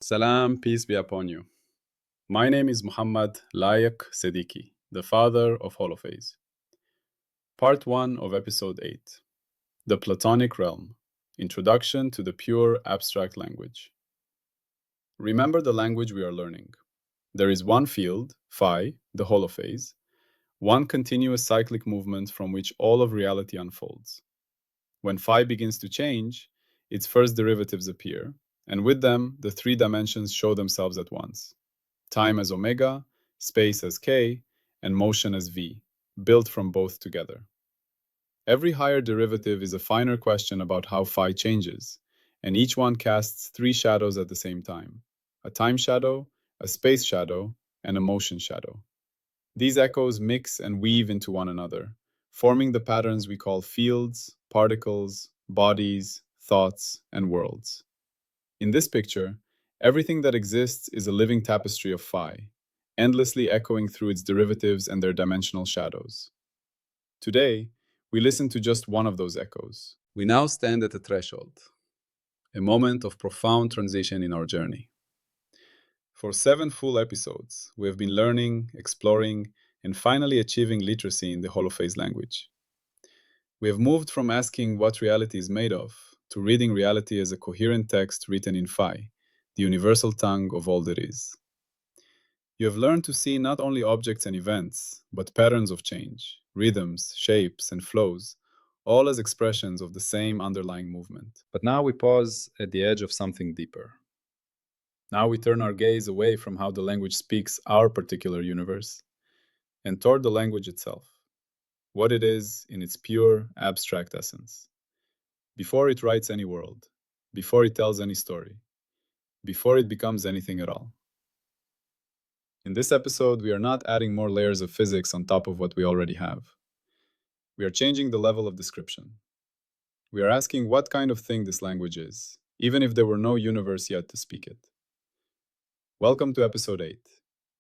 Salam, peace be upon you. My name is Mohammed Layiq Sediqi, the father of Holophase. Part 1 of Episode 8, The Platonic Realm, Introduction to the Pure Abstract Language. Remember the language we are learning. There is one field, phi, the holophase, one continuous cyclic movement from which all of reality unfolds. When phi begins to change, its first derivatives appear, and with them, the three dimensions show themselves at once. Time as omega, space as k, and motion as v, built from both together. Every higher derivative is a finer question about how phi changes, and each one casts three shadows at the same time: a time shadow, a space shadow, and a motion shadow. These echoes mix and weave into one another, forming the patterns we call fields, particles, bodies, thoughts, and worlds. In this picture, everything that exists is a living tapestry of phi, endlessly echoing through its derivatives and their dimensional shadows. Today, we listen to just one of those echoes. We now stand at a threshold, a moment of profound transition in our journey. For 7 full episodes, we have been learning, exploring, and finally achieving literacy in the Holophase language. We have moved from asking what reality is made of to reading reality as a coherent text written in phi, the universal tongue of all that is. You have learned to see not only objects and events, but patterns of change, rhythms, shapes, and flows, all as expressions of the same underlying movement. But now we pause at the edge of something deeper. Now we turn our gaze away from how the language speaks our particular universe and toward the language itself, what it is in its pure, abstract essence. Before it writes any world, before it tells any story, before it becomes anything at all. In this episode, we are not adding more layers of physics on top of what we already have. We are changing the level of description. We are asking what kind of thing this language is, even if there were no universe yet to speak it. Welcome to Episode 8,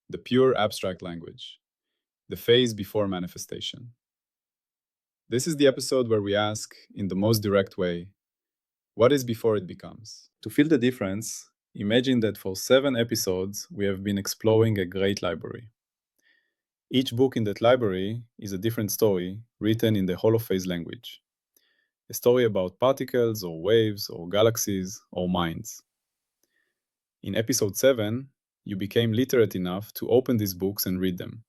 The Pure Abstract Language, the phase before manifestation. This is the episode where we ask, in the most direct way, what is before it becomes? To feel the difference, imagine that for 7 episodes, we have been exploring a great library. Each book in that library is a different story written in the Holophase language. A story about particles or waves or galaxies or minds. In episode 7, you became literate enough to open these books and read them.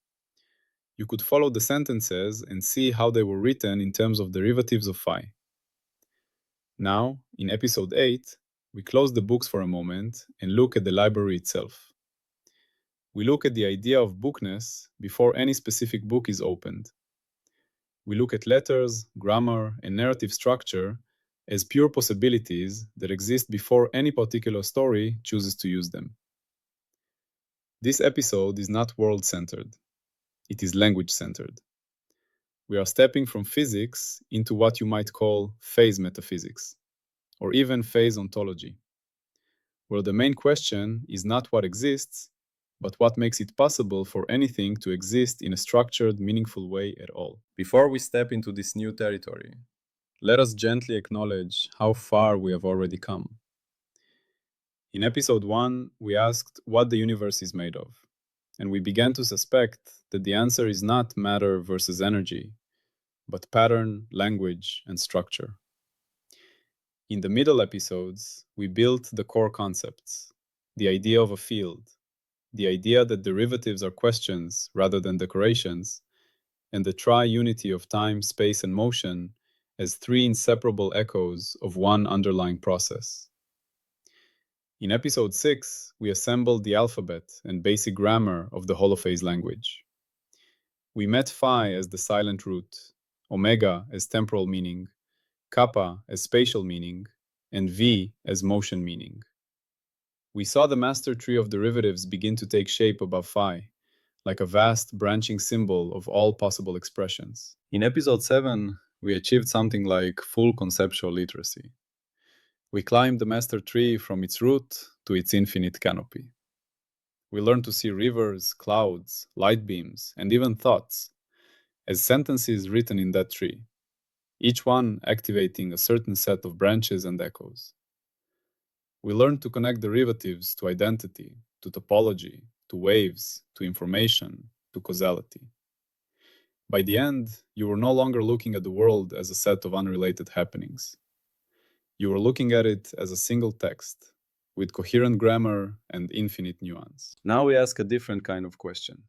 You could follow the sentences and see how they were written in terms of derivatives of phi. Now, in episode 8, we close the books for a moment and look at the library itself. We look at the idea of bookness before any specific book is opened. We look at letters, grammar, and narrative structure as pure possibilities that exist before any particular story chooses to use them. This episode is not world-centered. It is language-centered. We are stepping from physics into what you might call phase metaphysics, or even phase ontology, where the main question is not what exists, but what makes it possible for anything to exist in a structured, meaningful way at all. Before we step into this new territory, let us gently acknowledge how far we have already come. In episode 1, we asked what the universe is made of, and we began to suspect that the answer is not matter versus energy, but pattern, language, and structure. In the middle episodes, we built the core concepts, the idea of a field, the idea that derivatives are questions rather than decorations, and the tri-unity of time, space, and motion as 3 inseparable echoes of one underlying process. In episode 6, we assembled the alphabet and basic grammar of the Holophase language. We met phi as the silent root, omega as temporal meaning, kappa as spatial meaning, and v as motion meaning. We saw the master tree of derivatives begin to take shape above phi, like a vast branching symbol of all possible expressions. In episode 7, we achieved something like full conceptual literacy. We climbed the master tree from its root to its infinite canopy. We learned to see rivers, clouds, light beams, and even thoughts as sentences written in that tree, each one activating a certain set of branches and echoes. We learn to connect derivatives to identity, to topology, to waves, to information, to causality. By the end, you were no longer looking at the world as a set of unrelated happenings. You were looking at it as a single text, with coherent grammar and infinite nuance. Now we ask a different kind of question.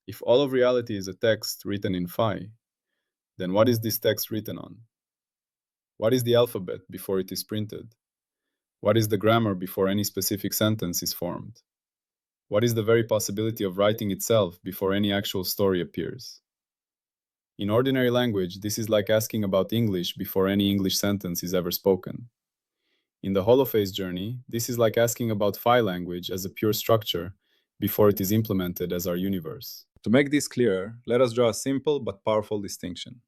If all of reality is a text written in phi, then what is this text written on? What is the alphabet before it is printed? What is the grammar before any specific sentence is formed? What is the very possibility of writing itself before any actual story appears? In ordinary language, this is like asking about English before any English sentence is ever spoken. In the holophase journey, this is like asking about phi language as a pure structure before it is implemented as our universe. To make this clearer, let us draw a simple but powerful distinction: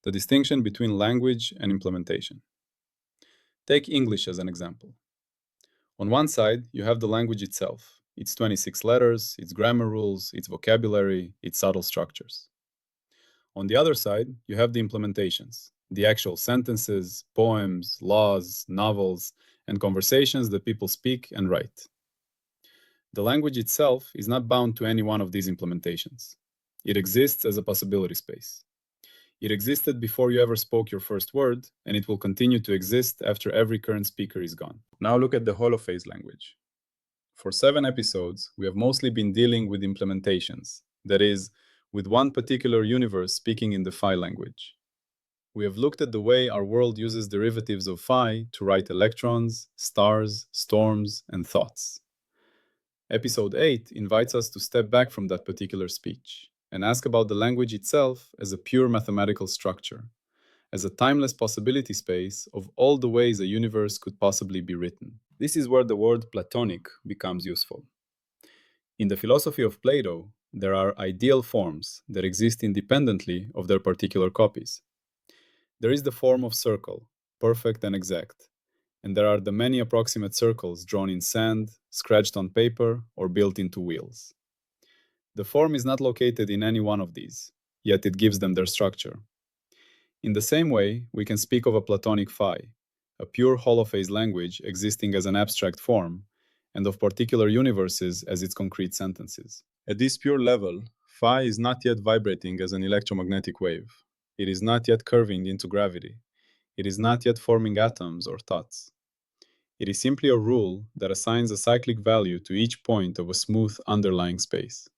the distinction between language and implementation. Take English as an example. On one side, you have the language itself, its 26 letters, its grammar rules, its vocabulary, its subtle structures. On the other side, you have the implementations, the actual sentences, poems, laws, novels, and conversations that people speak and write. The language itself is not bound to any one of these implementations. It exists as a possibility space. It existed before you ever spoke your first word, and it will continue to exist after every current speaker is gone. Now look at the holophase language. For 7 episodes, we have mostly been dealing with implementations, that is, with one particular universe speaking in the phi language. We have looked at the way our world uses derivatives of phi to write electrons, stars, storms, and thoughts. Episode 8 invites us to step back from that particular speech and ask about the language itself as a pure mathematical structure, as a timeless possibility space of all the ways a universe could possibly be written. This is where the word Platonic becomes useful. In the philosophy of Plato, there are ideal forms that exist independently of their particular copies. There is the form of circle, perfect and exact, and there are the many approximate circles drawn in sand, scratched on paper, or built into wheels. The form is not located in any one of these, yet it gives them their structure. In the same way, we can speak of a Platonic phi, a pure holophase language existing as an abstract form, and of particular universes as its concrete sentences. At this pure level, phi is not yet vibrating as an electromagnetic wave. It is not yet curving into gravity. It is not yet forming atoms or thoughts. It is simply a rule that assigns a cyclic value to each point of a smooth underlying space.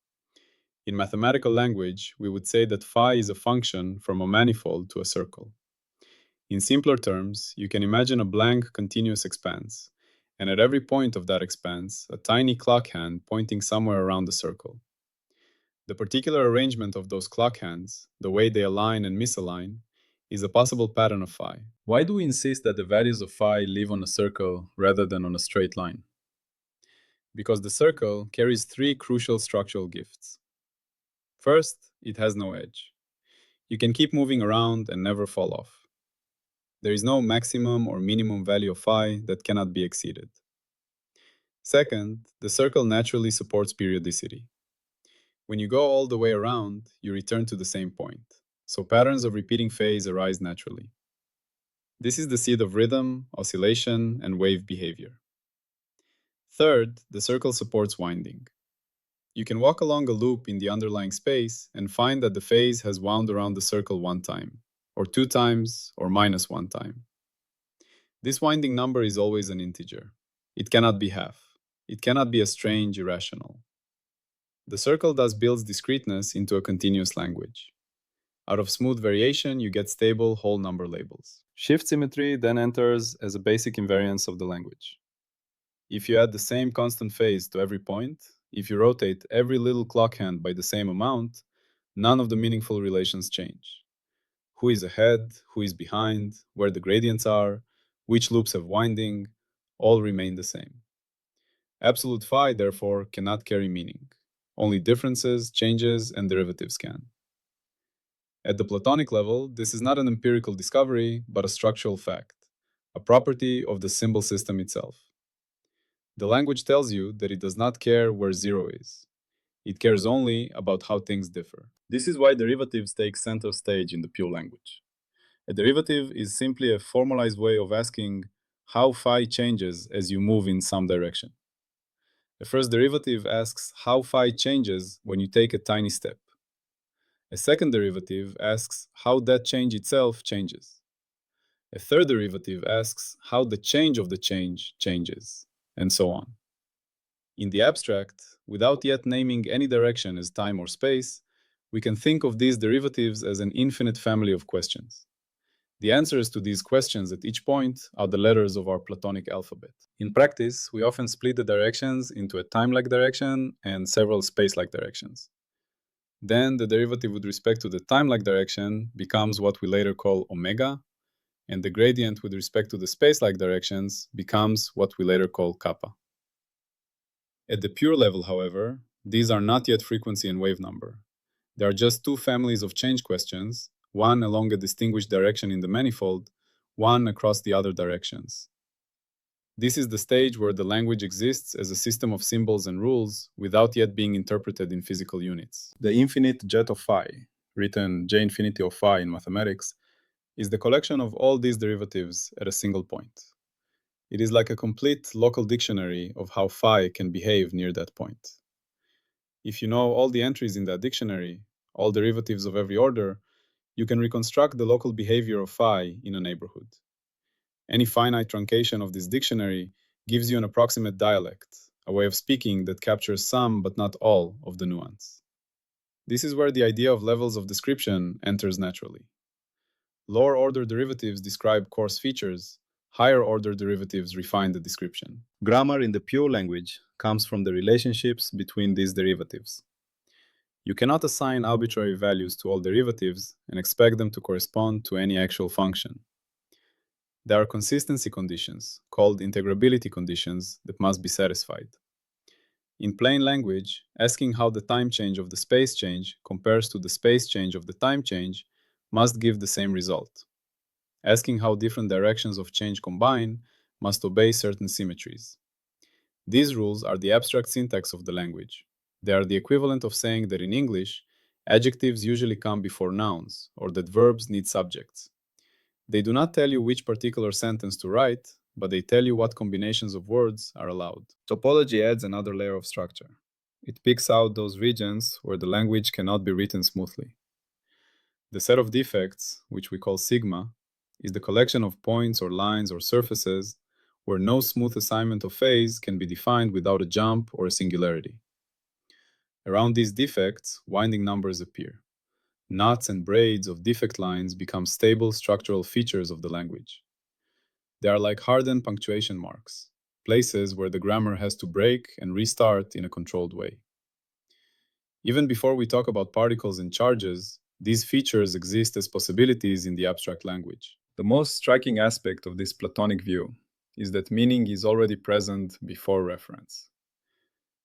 In mathematical language, we would say that phi is a function from a manifold to a circle. In simpler terms, you can imagine a blank continuous expanse, and at every point of that expanse, a tiny clock hand pointing somewhere around the circle. The particular arrangement of those clock hands, the way they align and misalign, is a possible pattern of phi. Why do we insist that the values of phi live on a circle rather than on a straight line? Because the circle carries 3 crucial structural gifts. First, it has no edge. You can keep moving around and never fall off. There is no maximum or minimum value of phi that cannot be exceeded. Second, the circle naturally supports periodicity. When you go all the way around, you return to the same point, so patterns of repeating phase arise naturally. This is the seed of rhythm, oscillation, and wave behavior. Third, the circle supports winding. You can walk along a loop in the underlying space and find that the phase has wound around the circle 1 time, or 2 times, or minus 1 time. This winding number is always an integer. It cannot be half. It cannot be a strange irrational. The circle thus builds discreteness into a continuous language. Out of smooth variation, you get stable whole number labels. Shift symmetry then enters as a basic invariance of the language. If you add the same constant phase to every point, if you rotate every little clock hand by the same amount, none of the meaningful relations change. Who is ahead, who is behind, where the gradients are, which loops have winding, all remain the same. Absolute phi, therefore, cannot carry meaning. Only differences, changes, and derivatives can. At the Platonic level, this is not an empirical discovery, but a structural fact, a property of the symbol system itself. The language tells you that it does not care where zero is. It cares only about how things differ. This is why derivatives take center stage in the pure language. A derivative is simply a formalized way of asking, how phi changes as you move in some direction. The first derivative asks how phi changes when you take a tiny step. A second derivative asks how that change itself changes. A third derivative asks how the change of the change changes, and so on. In the abstract, without yet naming any direction as time or space, we can think of these derivatives as an infinite family of questions. The answers to these questions at each point are the letters of our Platonic alphabet. In practice, we often split the directions into a time-like direction and several space-like directions. Then the derivative with respect to the time-like direction becomes what we later call omega, and the gradient with respect to the space-like directions becomes what we later call kappa. At the pure level, however, these are not yet frequency and wave number. There are just two families of change questions, one along a distinguished direction in the manifold, one across the other directions. This is the stage where the language exists as a system of symbols and rules without yet being interpreted in physical units. The infinite jet of phi, written J infinity of phi in mathematics, is the collection of all these derivatives at a single point. It is like a complete local dictionary of how phi can behave near that point. If you know all the entries in that dictionary, all derivatives of every order, you can reconstruct the local behavior of phi in a neighborhood. Any finite truncation of this dictionary gives you an approximate dialect, a way of speaking that captures some but not all of the nuance. This is where the idea of levels of description enters naturally. Lower order derivatives describe coarse features, higher order derivatives refine the description. Grammar in the pure language comes from the relationships between these derivatives. You cannot assign arbitrary values to all derivatives and expect them to correspond to any actual function. There are consistency conditions, called integrability conditions, that must be satisfied. In plain language, asking how the time change of the space change compares to the space change of the time change must give the same result. Asking how different directions of change combine must obey certain symmetries. These rules are the abstract syntax of the language. They are the equivalent of saying that in English, adjectives usually come before nouns, or that verbs need subjects. They do not tell you which particular sentence to write, but they tell you what combinations of words are allowed. Topology adds another layer of structure. It picks out those regions where the language cannot be written smoothly. The set of defects, which we call sigma, is the collection of points or lines or surfaces where no smooth assignment of phase can be defined without a jump or a singularity. Around these defects, winding numbers appear. Knots and braids of defect lines become stable structural features of the language. They are like hardened punctuation marks, places where the grammar has to break and restart in a controlled way. Even before we talk about particles and charges, these features exist as possibilities in the abstract language. The most striking aspect of this Platonic view is that meaning is already present before reference.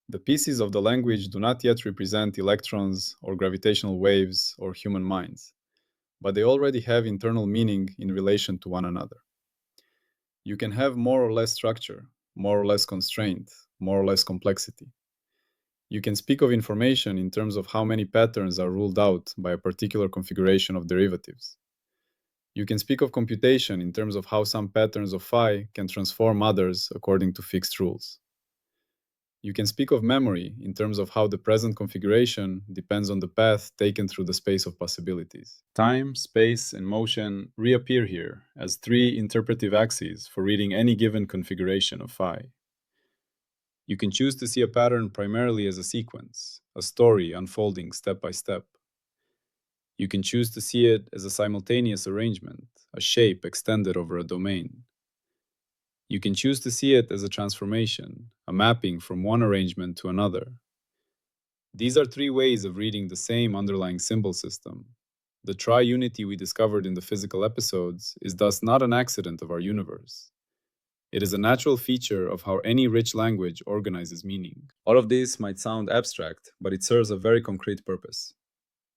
The pieces of the language do not yet represent electrons or gravitational waves or human minds, but they already have internal meaning in relation to one another. You can have more or less structure, more or less constraint, more or less complexity. You can speak of information in terms of how many patterns are ruled out by a particular configuration of derivatives. You can speak of computation in terms of how some patterns of phi can transform others according to fixed rules. You can speak of memory in terms of how the present configuration depends on the path taken through the space of possibilities. Time, space, and motion reappear here as three interpretive axes for reading any given configuration of phi. You can choose to see a pattern primarily as a sequence, a story unfolding step by step. You can choose to see it as a simultaneous arrangement, a shape extended over a domain. You can choose to see it as a transformation, a mapping from one arrangement to another. These are three ways of reading the same underlying symbol system. The tri-unity we discovered in the physical episodes is thus not an accident of our universe. It is a natural feature of how any rich language organizes meaning. All of this might sound abstract, but it serves a very concrete purpose.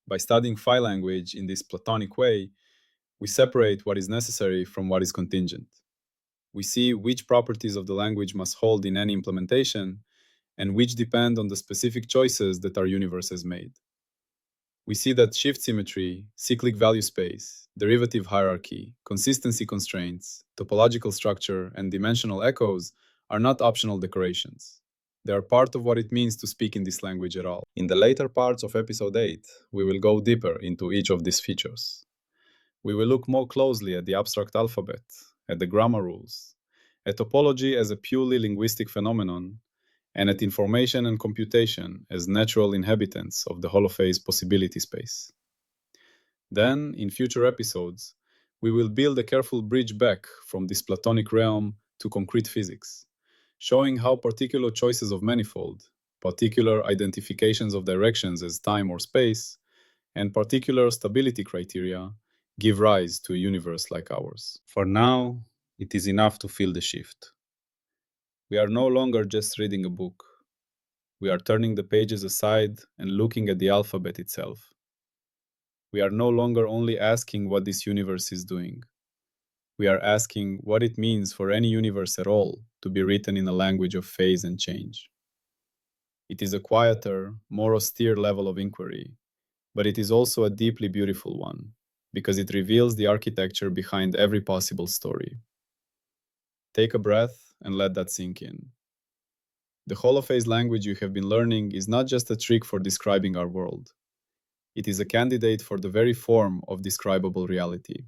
By studying phi language in this Platonic way, we separate what is necessary from what is contingent. We see which properties of the language must hold in any implementation, and which depend on the specific choices that our universe has made. We see that shift symmetry, cyclic value space, derivative hierarchy, consistency constraints, topological structure, and dimensional echoes are not optional decorations. They are part of what it means to speak in this language at all. In the later parts of episode 8, we will go deeper into each of these features. We will look more closely at the abstract alphabet, at the grammar rules, at topology as a purely linguistic phenomenon, and at information and computation as natural inhabitants of the holophase possibility space. Then, in future episodes, we will build a careful bridge back from this Platonic realm to concrete physics, showing how particular choices of manifold, particular identifications of directions as time or space, and particular stability criteria give rise to a universe like ours. For now, it is enough to feel the shift. We are no longer just reading a book. We are turning the pages aside and looking at the alphabet itself. We are no longer only asking what this universe is doing. We are asking what it means for any universe at all to be written in a language of phase and change. It is a quieter, more austere level of inquiry, but it is also a deeply beautiful one, because it reveals the architecture behind every possible story. Take a breath and let that sink in. The holophase language you have been learning is not just a trick for describing our world. It is a candidate for the very form of describable reality.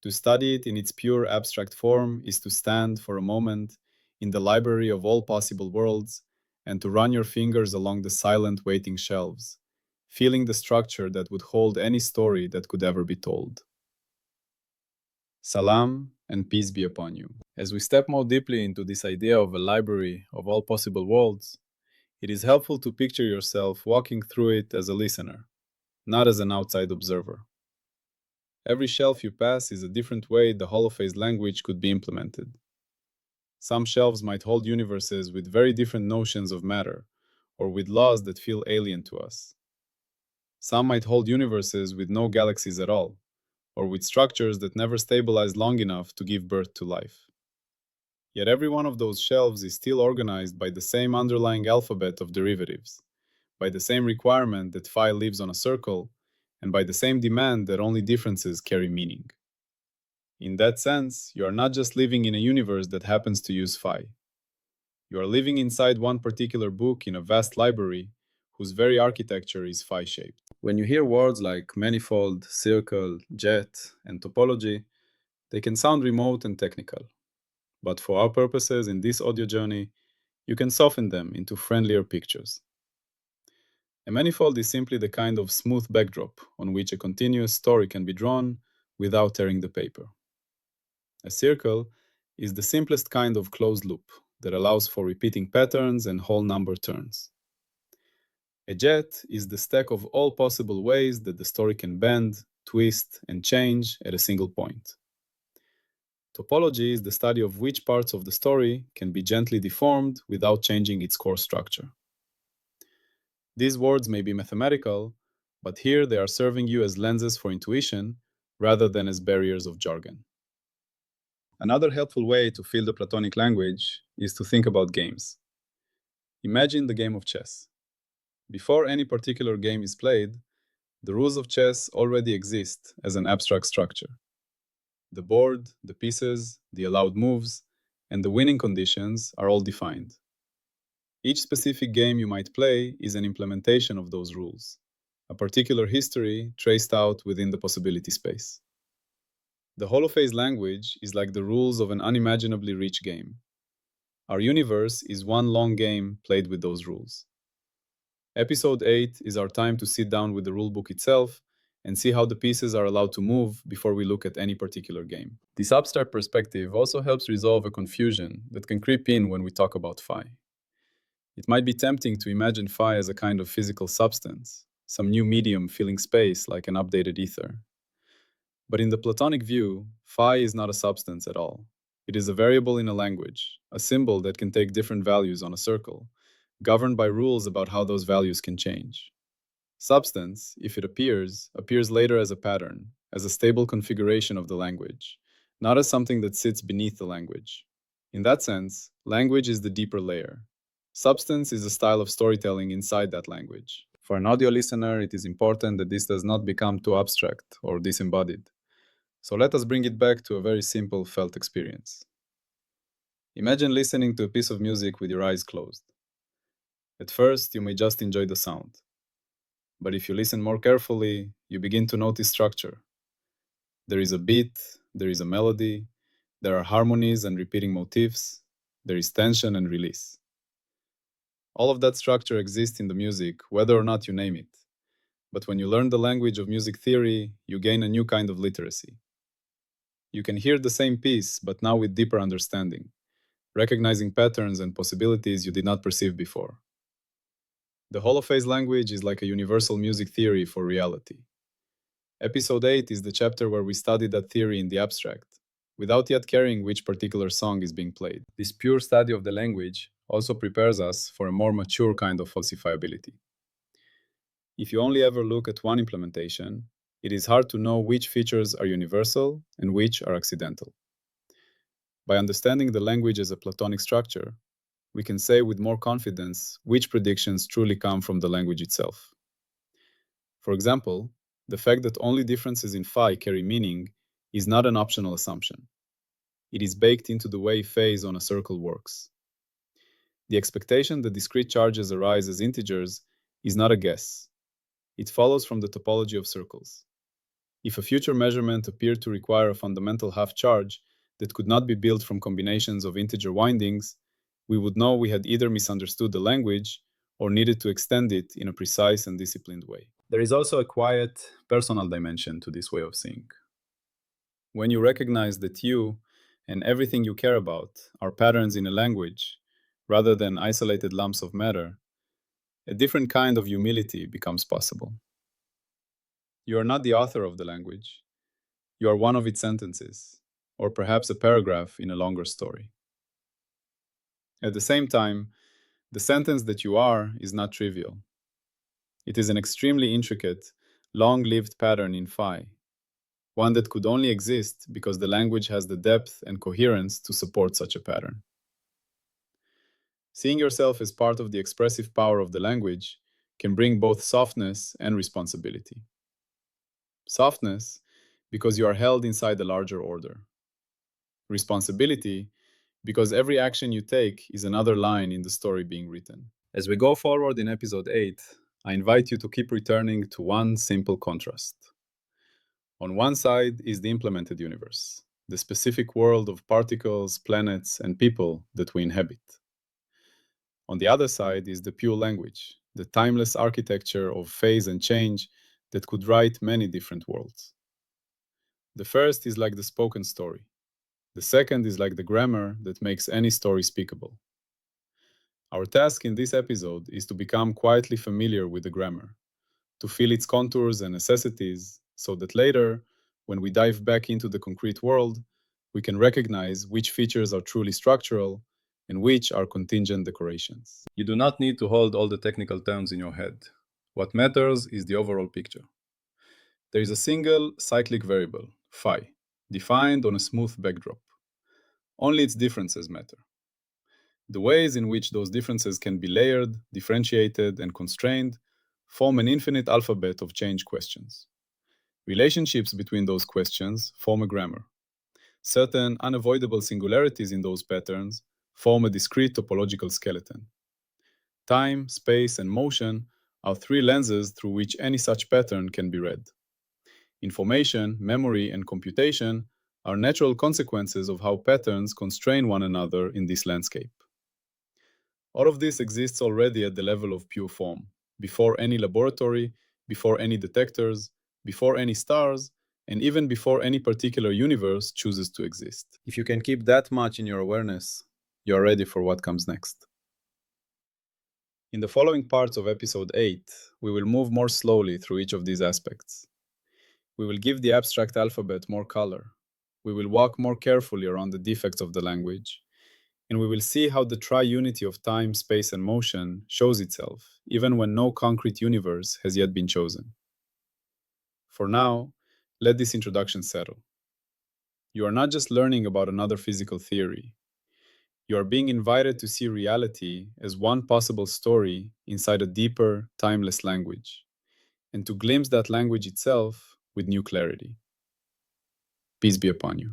To study it in its pure abstract form is to stand for a moment in the library of all possible worlds and to run your fingers along the silent waiting shelves, feeling the structure that would hold any story that could ever be told. Salam and peace be upon you. As we step more deeply into this idea of a library of all possible worlds, it is helpful to picture yourself walking through it as a listener, not as an outside observer. Every shelf you pass is a different way the holophase language could be implemented. Some shelves might hold universes with very different notions of matter, or with laws that feel alien to us. Some might hold universes with no galaxies at all, or with structures that never stabilize long enough to give birth to life. Yet every one of those shelves is still organized by the same underlying alphabet of derivatives, by the same requirement that phi lives on a circle, and by the same demand that only differences carry meaning. In that sense, you are not just living in a universe that happens to use phi. You are living inside one particular book in a vast library whose very architecture is phi-shaped. When you hear words like manifold, circle, jet, and topology, they can sound remote and technical. But for our purposes in this audio journey, you can soften them into friendlier pictures. A manifold is simply the kind of smooth backdrop on which a continuous story can be drawn without tearing the paper. A circle is the simplest kind of closed loop that allows for repeating patterns and whole number turns. A jet is the stack of all possible ways that the story can bend, twist, and change at a single point. Topology is the study of which parts of the story can be gently deformed without changing its core structure. These words may be mathematical, but here they are serving you as lenses for intuition rather than as barriers of jargon. Another helpful way to feel the Platonic language is to think about games. Imagine the game of chess. Before any particular game is played, the rules of chess already exist as an abstract structure. The board, the pieces, the allowed moves, and the winning conditions are all defined. Each specific game you might play is an implementation of those rules, a particular history traced out within the possibility space. The holophase language is like the rules of an unimaginably rich game. Our universe is one long game played with those rules. Episode 8 is our time to sit down with the rulebook itself and see how the pieces are allowed to move before we look at any particular game. This abstract perspective also helps resolve a confusion that can creep in when we talk about phi. It might be tempting to imagine phi as a kind of physical substance, some new medium filling space like an updated ether. But in the Platonic view, phi is not a substance at all. It is a variable in a language, a symbol that can take different values on a circle, governed by rules about how those values can change. Substance, if it appears later as a pattern, as a stable configuration of the language, not as something that sits beneath the language. In that sense, language is the deeper layer. Substance is a style of storytelling inside that language. For an audio listener, it is important that this does not become too abstract or disembodied. So let us bring it back to a very simple felt experience. Imagine listening to a piece of music with your eyes closed. At first, you may just enjoy the sound. But if you listen more carefully, you begin to notice structure. There is a beat, there is a melody, there are harmonies and repeating motifs, there is tension and release. All of that structure exists in the music, whether or not you name it. But when you learn the language of music theory, you gain a new kind of literacy. You can hear the same piece, but now with deeper understanding, recognizing patterns and possibilities you did not perceive before. The Holophase language is like a universal music theory for reality. Episode 8 is the chapter where we study that theory in the abstract, without yet caring which particular song is being played. This pure study of the language also prepares us for a more mature kind of falsifiability. If you only ever look at one implementation, it is hard to know which features are universal and which are accidental. By understanding the language as a Platonic structure, we can say with more confidence which predictions truly come from the language itself. For example, the fact that only differences in phi carry meaning is not an optional assumption. It is baked into the way phase on a circle works. The expectation that discrete charges arise as integers is not a guess. It follows from the topology of circles. If a future measurement appeared to require a fundamental half charge that could not be built from combinations of integer windings, we would know we had either misunderstood the language or needed to extend it in a precise and disciplined way. There is also a quiet, personal dimension to this way of seeing. When you recognize that you and everything you care about are patterns in a language, rather than isolated lumps of matter, a different kind of humility becomes possible. You are not the author of the language. You are one of its sentences, or perhaps a paragraph in a longer story. At the same time, the sentence that you are is not trivial. It is an extremely intricate, long-lived pattern in phi, one that could only exist because the language has the depth and coherence to support such a pattern. Seeing yourself as part of the expressive power of the language can bring both softness and responsibility. Softness, because you are held inside a larger order. Responsibility, because every action you take is another line in the story being written. As we go forward in episode 8, I invite you to keep returning to one simple contrast. On one side is the implemented universe, the specific world of particles, planets, and people that we inhabit. On the other side is the pure language, the timeless architecture of phase and change that could write many different worlds. The first is like the spoken story. The second is like the grammar that makes any story speakable. Our task in this episode is to become quietly familiar with the grammar, to feel its contours and necessities, so that later, when we dive back into the concrete world, we can recognize which features are truly structural and which are contingent decorations. You do not need to hold all the technical terms in your head. What matters is the overall picture. There is a single cyclic variable, phi, defined on a smooth backdrop. Only its differences matter. The ways in which those differences can be layered, differentiated, and constrained form an infinite alphabet of change questions. Relationships between those questions form a grammar. Certain unavoidable singularities in those patterns form a discrete topological skeleton. Time, space, and motion are three lenses through which any such pattern can be read. Information, memory, and computation are natural consequences of how patterns constrain one another in this landscape. All of this exists already at the level of pure form, before any laboratory, before any detectors, before any stars, and even before any particular universe chooses to exist. If you can keep that much in your awareness, you are ready for what comes next. In the following parts of episode 8, we will move more slowly through each of these aspects. We will give the abstract alphabet more color. We will walk more carefully around the defects of the language, and we will see how the tri-unity of time, space, and motion shows itself, even when no concrete universe has yet been chosen. For now, let this introduction settle. You are not just learning about another physical theory. You are being invited to see reality as one possible story inside a deeper, timeless language, and to glimpse that language itself with new clarity. Peace be upon you.